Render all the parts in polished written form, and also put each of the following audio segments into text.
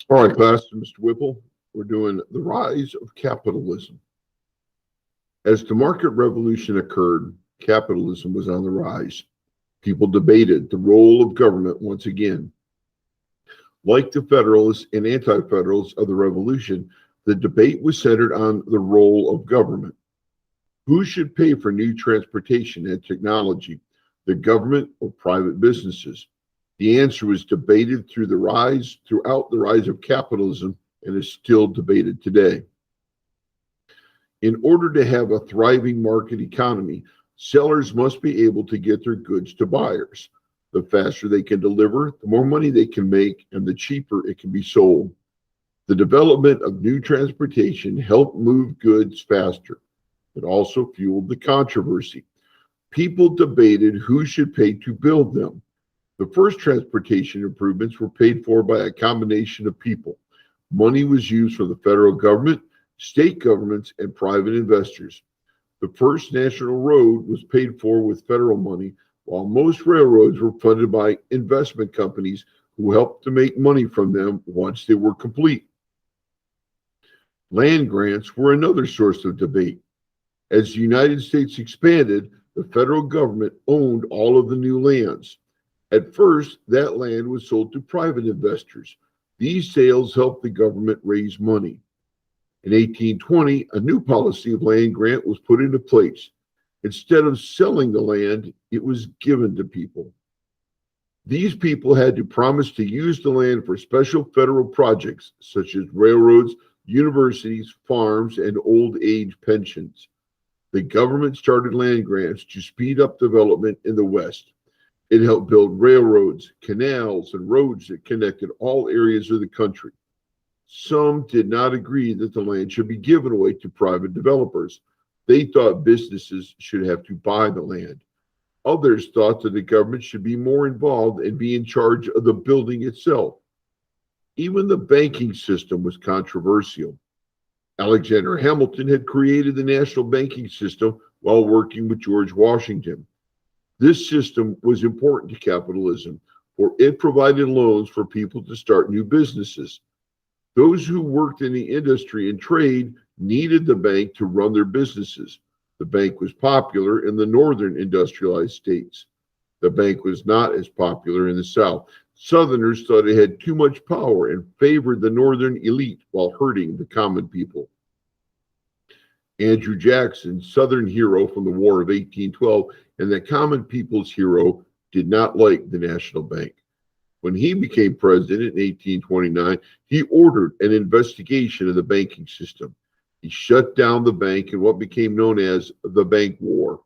All right, class, Mr. Whipple, we're doing the rise of capitalism. As the market revolution occurred, capitalism was on the rise. People debated the role of government once again. Like the Federalists and Anti-Federalists of the Revolution, the debate was centered on the role of government. Who should pay for new transportation and technology, the government or private businesses? The answer was debated throughout the rise of capitalism and is still debated today. In order to have a thriving market economy, sellers must be able to get their goods to buyers. The faster they can deliver, the more money they can make, and the cheaper it can be sold. The development of new transportation helped move goods faster. It also fueled the controversy. People debated who should pay to build them. The first transportation improvements were paid for by a combination of people. Money was used from the federal government, state governments, and private investors. The first national road was paid for with federal money, while most railroads were funded by investment companies who helped to make money from them once they were complete. Land grants were another source of debate. As the United States expanded, the federal government owned all of the new lands. At first, that land was sold to private investors. These sales helped the government raise money. In 1820, a new policy of land grant was put into place. Instead of selling the land, it was given to people. These people had to promise to use the land for special federal projects such as railroads, universities, farms, and old age pensions. The government started land grants to speed up development in the West. It helped build railroads, canals, and roads that connected all areas of the country. Some did not agree that the land should be given away to private developers. They thought businesses should have to buy the land. Others thought that the government should be more involved and be in charge of the building itself. Even the banking system was controversial. Alexander Hamilton had created the national banking system while working with George Washington. This system was important to capitalism, for it provided loans for people to start new businesses. Those who worked in the industry and trade needed the bank to run their businesses. The bank was popular in the northern industrialized states. The bank was not as popular in the South. Southerners thought it had too much power and favored the northern elite while hurting the common people. Andrew Jackson, Southern hero from the War of 1812, and the common people's hero, did not like the national bank. When he became president in 1829, he ordered an investigation of the banking system. He shut down the bank in what became known as the Bank War.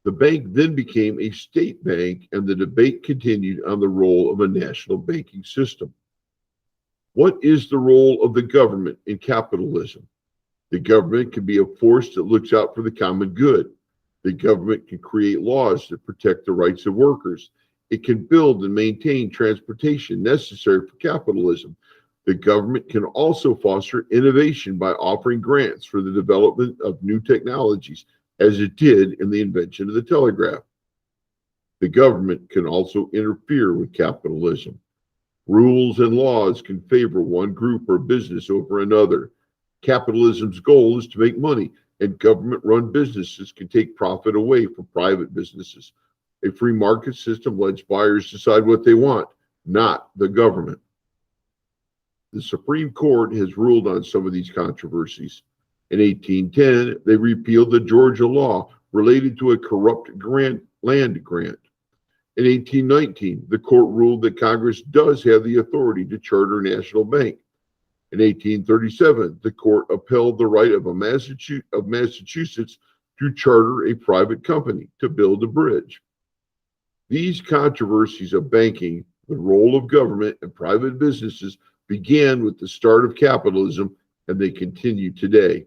The bank then became a state bank, and the debate continued on the role of a national banking system. What is the role of the government in capitalism? The government can be a force that looks out for the common good. The government can create laws that protect the rights of workers. It can build and maintain transportation necessary for capitalism. The government can also foster innovation by offering grants for the development of new technologies, as it did in the invention of the telegraph. The government can also interfere with capitalism. Rules and laws can favor one group or business over another. Capitalism's goal is to make money, and government-run businesses can take profit away from private businesses. A free market system lets buyers decide what they want, not the government. The Supreme Court has ruled on some of these controversies. In 1810, they repealed the Georgia law related to a corrupt land grant. In 1819, the court ruled that Congress does have the authority to charter a national bank. In 1837, the court upheld the right of Massachusetts to charter a private company to build a bridge. These controversies of banking, the role of government, and private businesses began with the start of capitalism, and they continue today.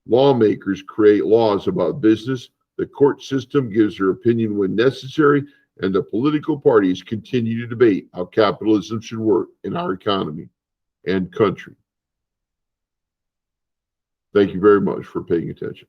Lawmakers create laws about business, the court system gives their opinion when necessary, and the political parties continue to debate how capitalism should work in our economy and country. Thank you very much for paying attention.